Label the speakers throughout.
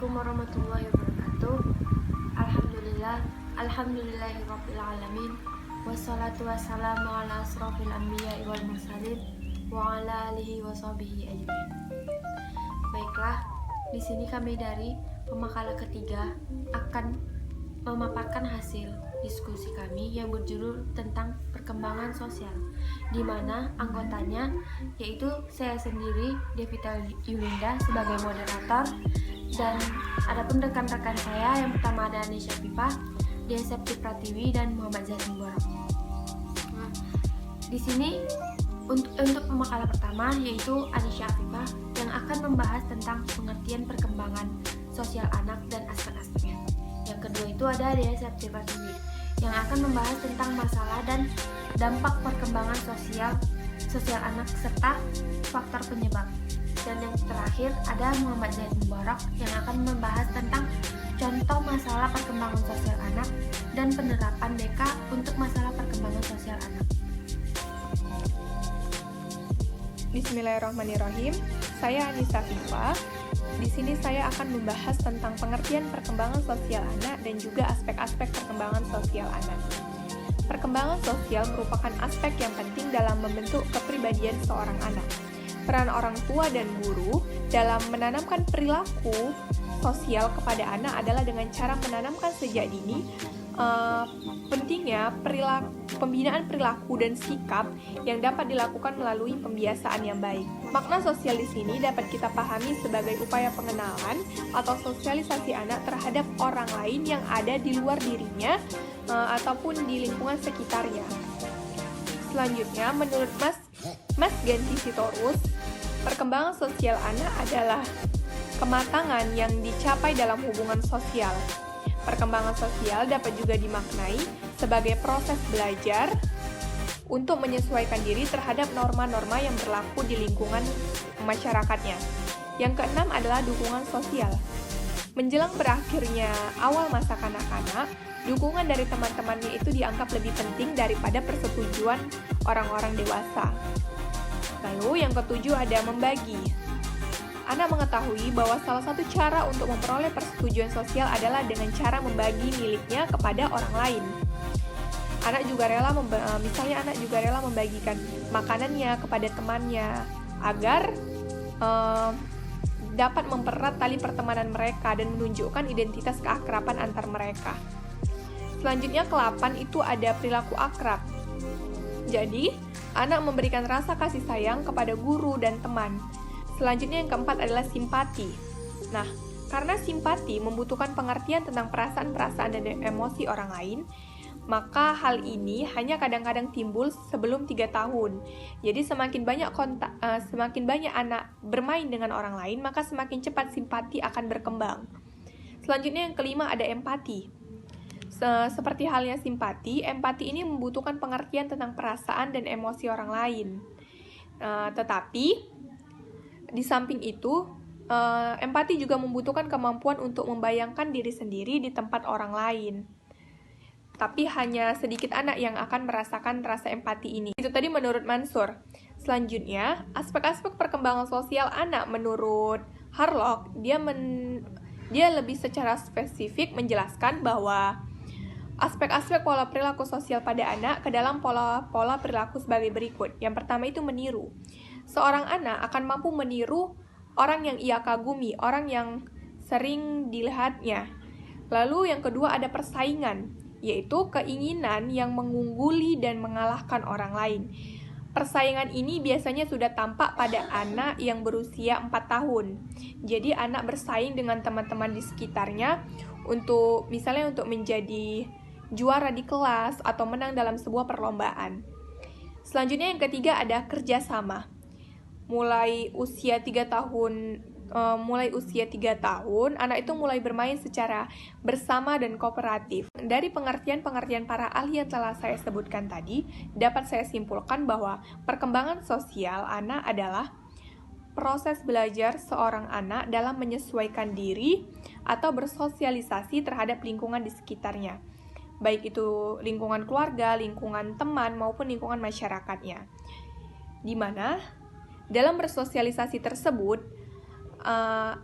Speaker 1: Assalamualaikum warahmatullahi wabarakatuh. Alhamdulillahirabbil alamin. Wassalatu wassalamu ala asrofil anbiya'i wal mursalin wa ala alihi washabihi ajmain. Baiklah, di sini kami dari pemakalan ketiga akan memaparkan hasil diskusi kami yang berjudul tentang perkembangan sosial, di mana anggotanya yaitu saya sendiri, Devita Yulinda sebagai moderator, dan adapun rekan-rekan saya yang pertama ada Anisha Pipa, Dia Septi Pratiwi, dan Muhammad Zain Borok. Nah, di sini untuk pemakalan pertama yaitu Anisha Pipa yang akan membahas tentang pengertian perkembangan sosial anak dan aspek-aspeknya. Yang kedua itu ada Dia Septi Pratiwi yang akan membahas tentang masalah dan dampak perkembangan sosial anak serta faktor penyebab. Dan yang terakhir ada Muhammad Zain Borok yang akan membahas tentang contoh masalah perkembangan sosial anak dan penerapan BK untuk masalah perkembangan sosial anak.
Speaker 2: Bismillahirrahmanirrahim. Saya Anissa Fifa. Di sini saya akan membahas tentang pengertian perkembangan sosial anak dan juga aspek-aspek perkembangan sosial anak. Perkembangan sosial merupakan aspek yang penting dalam membentuk kepribadian seorang anak. Peran orang tua dan guru dalam menanamkan perilaku sosial kepada anak adalah dengan cara menanamkan sejak dini pentingnya pembinaan perilaku dan sikap yang dapat dilakukan melalui pembiasaan yang baik. Makna sosial di sini dapat kita pahami sebagai upaya pengenalan atau sosialisasi anak terhadap orang lain yang ada di luar dirinya ataupun di lingkungan sekitarnya. Selanjutnya, menurut Mas Genti Sitorus, perkembangan sosial anak adalah kematangan yang dicapai dalam hubungan sosial. Perkembangan sosial dapat juga dimaknai sebagai proses belajar untuk menyesuaikan diri terhadap norma-norma yang berlaku di lingkungan masyarakatnya. Yang keenam adalah dukungan sosial. Menjelang berakhirnya awal masa kanak-kanak, dukungan dari teman-temannya itu dianggap lebih penting daripada persetujuan orang-orang dewasa. Lalu yang ketujuh ada membagi. Anak mengetahui bahwa salah satu cara untuk memperoleh persetujuan sosial adalah dengan cara membagi miliknya kepada orang lain. Anak juga rela membagikan makanannya kepada temannya agar dapat mempererat tali pertemanan mereka dan menunjukkan identitas keakraban antar mereka. Selanjutnya ke-8 itu ada perilaku akrab. Jadi, anak memberikan rasa kasih sayang kepada guru dan teman. Selanjutnya yang keempat adalah simpati. Nah, karena simpati membutuhkan pengertian tentang perasaan-perasaan dan emosi orang lain, maka hal ini hanya kadang-kadang timbul sebelum 3 tahun. Jadi semakin banyak anak bermain dengan orang lain, maka semakin cepat simpati akan berkembang. Selanjutnya yang kelima ada empati. Seperti halnya simpati, empati ini membutuhkan pengertian tentang perasaan dan emosi orang lain. Tetapi di samping itu, empati juga membutuhkan kemampuan untuk membayangkan diri sendiri di tempat orang lain. Tapi hanya sedikit anak yang akan merasakan rasa empati ini. Itu tadi menurut Mansur. Selanjutnya, aspek-aspek perkembangan sosial anak menurut Harlock, dia lebih secara spesifik menjelaskan bahwa aspek-aspek pola perilaku sosial pada anak ke dalam pola perilaku sebagai berikut. Yang pertama itu meniru. Seorang anak akan mampu meniru orang yang ia kagumi, orang yang sering dilihatnya. Lalu yang kedua ada persaingan, yaitu keinginan yang mengungguli dan mengalahkan orang lain. Persaingan ini biasanya sudah tampak pada anak yang berusia 4 tahun. Jadi anak bersaing dengan teman-teman di sekitarnya untuk menjadi juara di kelas atau menang dalam sebuah perlombaan. Selanjutnya yang ketiga ada kerjasama. Mulai usia 3 tahun, anak itu mulai bermain secara bersama dan kooperatif. Dari pengertian para ahli yang telah saya sebutkan tadi, dapat saya simpulkan bahwa perkembangan sosial anak adalah proses belajar seorang anak dalam menyesuaikan diri atau bersosialisasi terhadap lingkungan di sekitarnya, baik itu lingkungan keluarga, lingkungan teman, maupun lingkungan masyarakatnya. Di mana dalam bersosialisasi tersebut,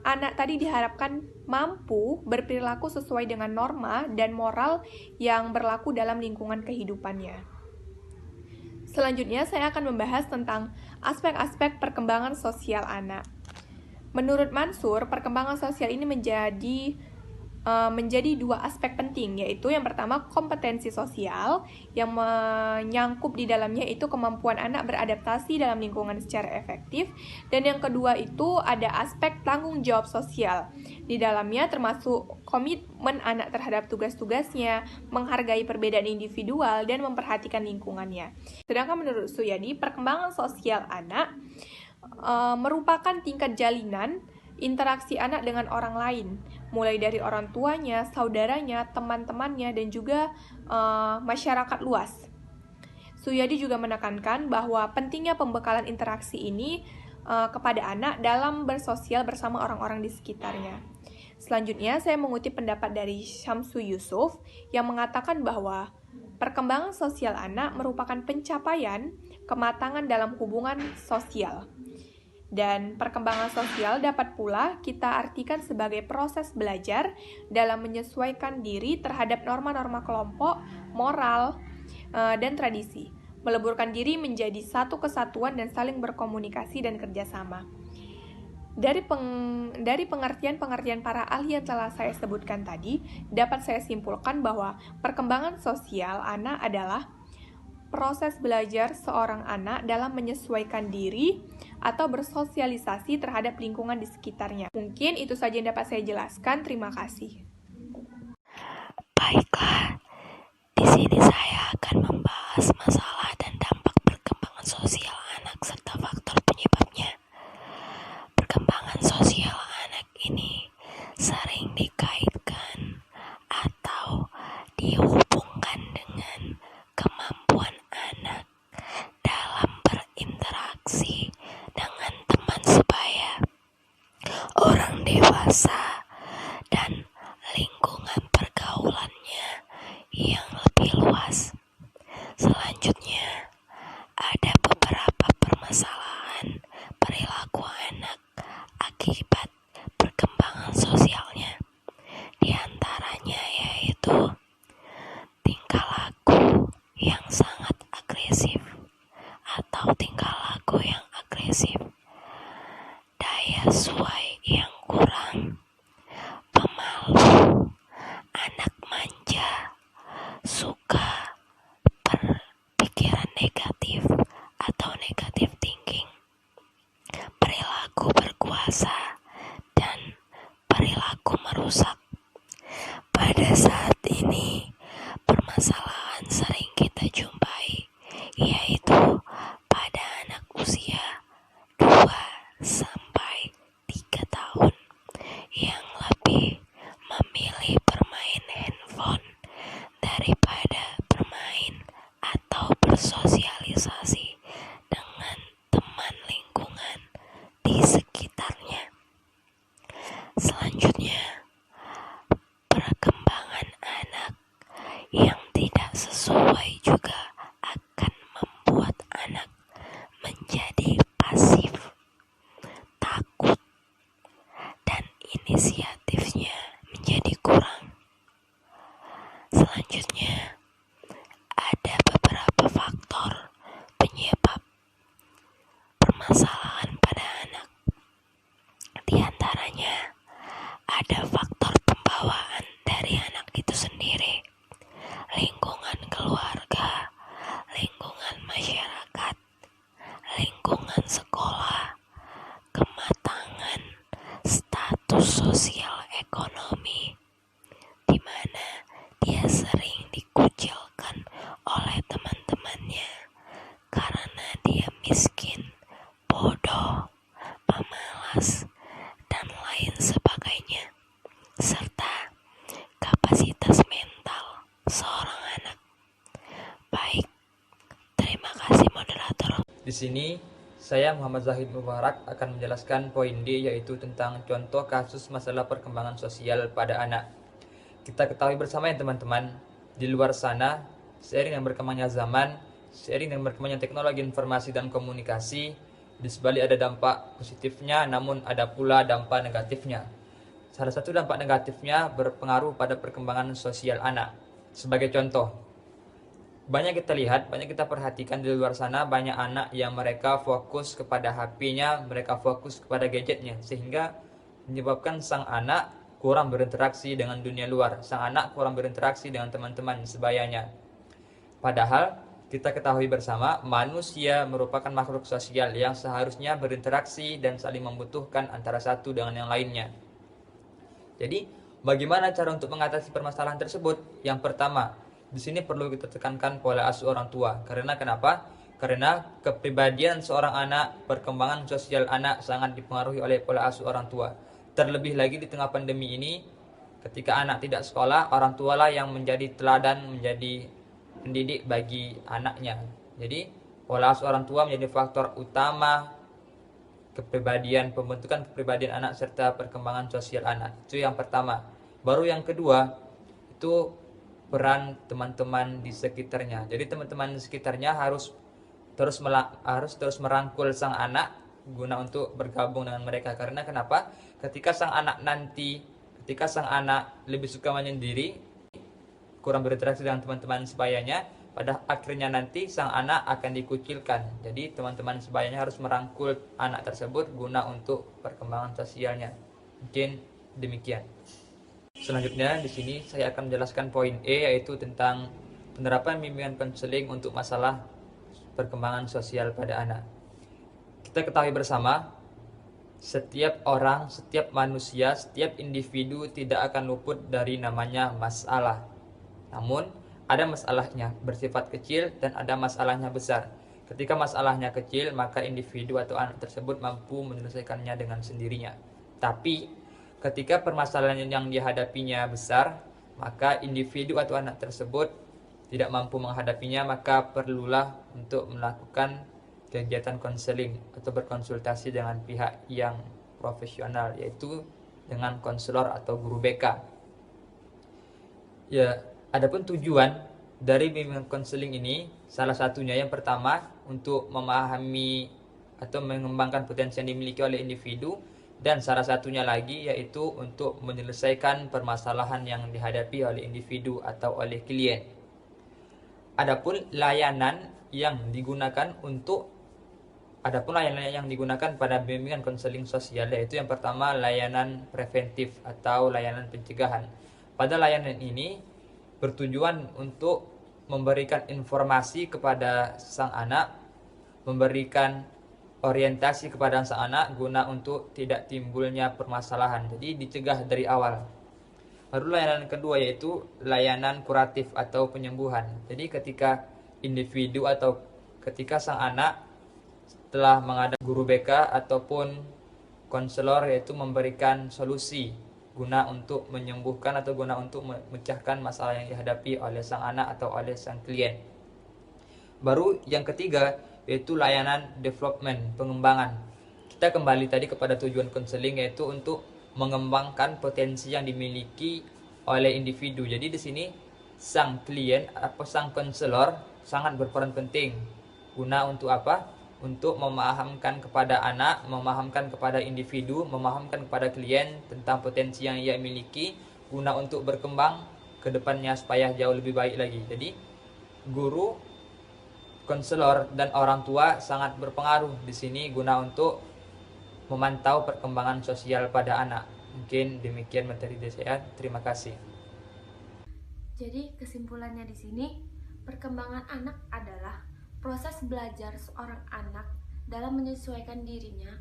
Speaker 2: anak tadi diharapkan mampu berperilaku sesuai dengan norma dan moral yang berlaku dalam lingkungan kehidupannya. Selanjutnya, saya akan membahas tentang aspek-aspek perkembangan sosial anak. Menurut Mansur, perkembangan sosial ini menjadi dua aspek penting, yaitu yang pertama kompetensi sosial yang menyangkup di dalamnya itu kemampuan anak beradaptasi dalam lingkungan secara efektif, dan yang kedua itu ada aspek tanggung jawab sosial. Di dalamnya termasuk komitmen anak terhadap tugas-tugasnya, menghargai perbedaan individual, dan memperhatikan lingkungannya. Sedangkan menurut Suyadi, perkembangan sosial anak merupakan tingkat jalinan interaksi anak dengan orang lain, mulai dari orang tuanya, saudaranya, teman-temannya, dan juga masyarakat luas. Suyadi juga menekankan bahwa pentingnya pembekalan interaksi ini kepada anak dalam bersosial bersama orang-orang di sekitarnya. Selanjutnya, saya mengutip pendapat dari Syamsu Yusuf yang mengatakan bahwa perkembangan sosial anak merupakan pencapaian kematangan dalam hubungan sosial. Dan perkembangan sosial dapat pula kita artikan sebagai proses belajar dalam menyesuaikan diri terhadap norma-norma kelompok, moral, dan tradisi, meleburkan diri menjadi satu kesatuan dan saling berkomunikasi dan kerjasama. Dari pengertian-pengertian para ahli yang telah saya sebutkan tadi, dapat saya simpulkan bahwa perkembangan sosial anak adalah proses belajar seorang anak dalam menyesuaikan diri atau bersosialisasi terhadap lingkungan di sekitarnya. Mungkin itu saja yang dapat saya jelaskan. Terima kasih.
Speaker 3: Baiklah, di sini saya akan membahas masalah dan dampak perkembangan sosial anak serta faktor penyebabnya. Perkembangan sosial anak ini sering dikaitkan atau dihubungkan dengan kemampuan anak dalam berinteraksi dengan teman sebaya, orang dewasa, dan lingkungan pergaulannya yang lebih luas. Selanjutnya, ada beberapa permasalahan perilaku anak akibat perkembangan sosialnya. Di antaranya yaitu tingkah laku yang sangat agresif atau tingkah laku yang agresif, daya suai yang kurang, pemalu, anak manja, suka berpikiran negatif atau negative thinking, perilaku berkuasa, dan perilaku merusak. Pada saat ini, permasalahan sering kita jumpai, yaitu pada anak usia 2-3 tahun yang lebih memilih bermain handphone daripada bermain atau bersosialisasi dengan teman lingkungan di sekitarnya. Selanjutnya, perkembangan anak yang tidak sesuai juga akan membuat anak menjadi pasif, takut, dan inisiatifnya menjadi kurang. Selanjutnya, ada beberapa faktor penyebab permasalahan pada anak. Di antaranya, ada faktor pembawaan dari anak itu sendiri, lingkungan keluarga, lingkungan masyarakat, lingkungan sekolah, kematangan status sosial ekonomi, di mana dia sering dikucilkan oleh teman-temannya karena dia miskin, bodoh, pemalas, dan lain sebagainya, serta kapasitas mental seorang anak. Baik, terima kasih moderator.
Speaker 4: Di sini saya Muhammad Zahid Mubarak akan menjelaskan poin D, yaitu tentang contoh kasus masalah perkembangan sosial pada anak. Kita ketahui bersama ya teman-teman, di luar sana seiring dengan berkembangnya zaman, seiring dengan berkembangnya teknologi informasi dan komunikasi, Di sebalik ada dampak positifnya, namun ada pula dampak negatifnya. Salah satu dampak negatifnya berpengaruh pada perkembangan sosial anak. Sebagai contoh, banyak kita perhatikan di luar sana, banyak anak yang mereka fokus kepada HP-nya, mereka fokus kepada gadgetnya, sehingga menyebabkan sang anak kurang berinteraksi dengan dunia luar, sang anak kurang berinteraksi dengan teman-teman sebayanya. Padahal kita ketahui bersama, manusia merupakan makhluk sosial yang seharusnya berinteraksi dan saling membutuhkan antara satu dengan yang lainnya. Jadi, bagaimana cara untuk mengatasi permasalahan tersebut? Yang pertama, di sini perlu kita tekankan pola asuh orang tua. Karena kenapa? Karena kepribadian seorang anak, perkembangan sosial anak sangat dipengaruhi oleh pola asuh orang tua. Terlebih lagi di tengah pandemi ini, ketika anak tidak sekolah, orang tua lah yang menjadi teladan, menjadi pendidik bagi anaknya. Jadi, pola asuh orang tua menjadi faktor utama pembentukan kepribadian anak serta perkembangan sosial anak. Itu yang pertama. Baru yang kedua, itu peran teman-teman di sekitarnya. Jadi teman-teman di sekitarnya harus terus merangkul sang anak guna untuk bergabung dengan mereka. Karena kenapa? Ketika sang anak lebih suka menyendiri, kurang berinteraksi dengan teman-teman sebayanya, pada akhirnya nanti sang anak akan dikucilkan. Jadi teman-teman sebayanya harus merangkul anak tersebut guna untuk perkembangan sosialnya. Mungkin demikian. Selanjutnya di sini saya akan menjelaskan poin E, yaitu tentang penerapan bimbingan konseling untuk masalah perkembangan sosial pada anak. Kita ketahui bersama, setiap orang, setiap manusia, setiap individu tidak akan luput dari namanya masalah. Namun, ada masalahnya bersifat kecil dan ada masalahnya besar. Ketika masalahnya kecil, maka individu atau anak tersebut mampu menyelesaikannya dengan sendirinya. Tapi, ketika permasalahan yang dihadapinya besar, maka individu atau anak tersebut tidak mampu menghadapinya, maka perlulah untuk melakukan kegiatan konseling atau berkonsultasi dengan pihak yang profesional, yaitu dengan konselor atau guru BK. Ya, adapun tujuan dari bimbingan konseling ini, salah satunya yang pertama untuk memahami atau mengembangkan potensi yang dimiliki oleh individu, dan salah satunya lagi yaitu untuk menyelesaikan permasalahan yang dihadapi oleh individu atau oleh klien. Adapun layanan yang digunakan pada bimbingan konseling sosial, yaitu yang pertama layanan preventif atau layanan pencegahan. Pada layanan ini bertujuan untuk memberikan informasi kepada sang anak, memberikan orientasi kepada sang anak guna untuk tidak timbulnya permasalahan. Jadi dicegah dari awal. Lalu layanan kedua yaitu layanan kuratif atau penyembuhan. Jadi ketika individu atau ketika sang anak telah menghadap guru BK ataupun konselor, yaitu memberikan solusi guna untuk menyembuhkan atau guna untuk memecahkan masalah yang dihadapi oleh sang anak atau oleh sang klien. Baru yang ketiga yaitu layanan development, pengembangan. Kita kembali tadi kepada tujuan konseling, yaitu untuk mengembangkan potensi yang dimiliki oleh individu. Jadi di sini sang klien atau sang konselor sangat berperan penting guna untuk apa? Untuk memahamkan kepada anak, memahamkan kepada individu, memahamkan kepada klien tentang potensi yang ia miliki guna untuk berkembang ke depannya supaya jauh lebih baik lagi. Jadi guru, konselor dan orang tua sangat berpengaruh di sini guna untuk memantau perkembangan sosial pada anak. Mungkin demikian materi dari saya. Terima kasih.
Speaker 1: Jadi kesimpulannya di sini, perkembangan anak adalah proses belajar seorang anak dalam menyesuaikan dirinya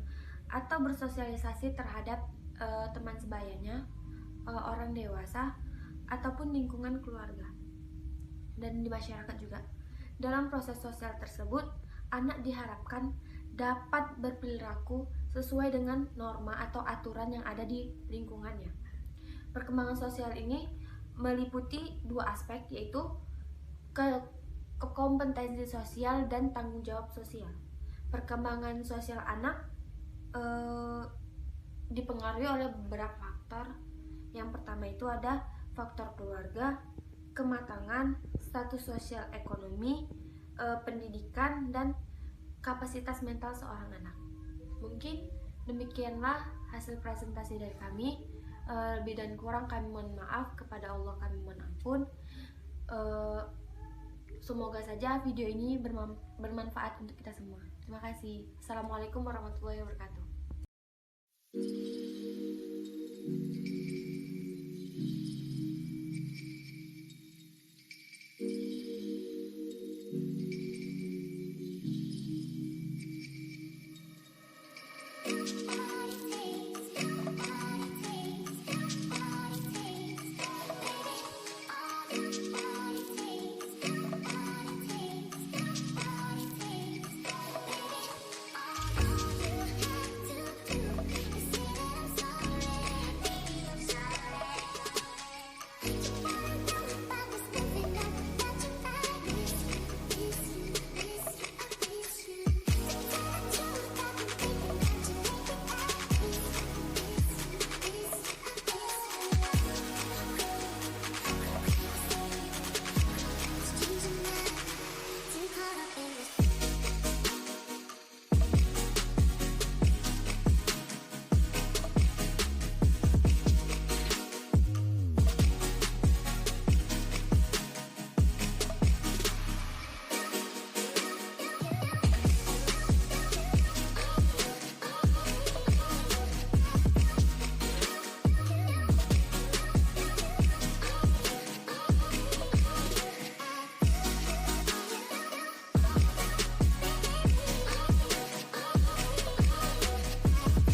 Speaker 1: atau bersosialisasi terhadap teman sebayanya, orang dewasa, ataupun lingkungan keluarga dan di masyarakat juga. Dalam proses sosial tersebut, anak diharapkan dapat berperilaku sesuai dengan norma atau aturan yang ada di lingkungannya. Perkembangan sosial ini meliputi dua aspek, yaitu kompetensi sosial dan tanggung jawab sosial. Perkembangan sosial anak dipengaruhi oleh beberapa faktor. Yang pertama itu ada faktor keluarga, kematangan, status sosial ekonomi, pendidikan, dan kapasitas mental seorang anak. Mungkin demikianlah hasil presentasi dari kami. Lebih dan kurang kami mohon maaf, kepada Allah kami mohon ampun. Semoga saja video ini bermanfaat untuk kita semua. Terima kasih. Assalamualaikum warahmatullahi wabarakatuh.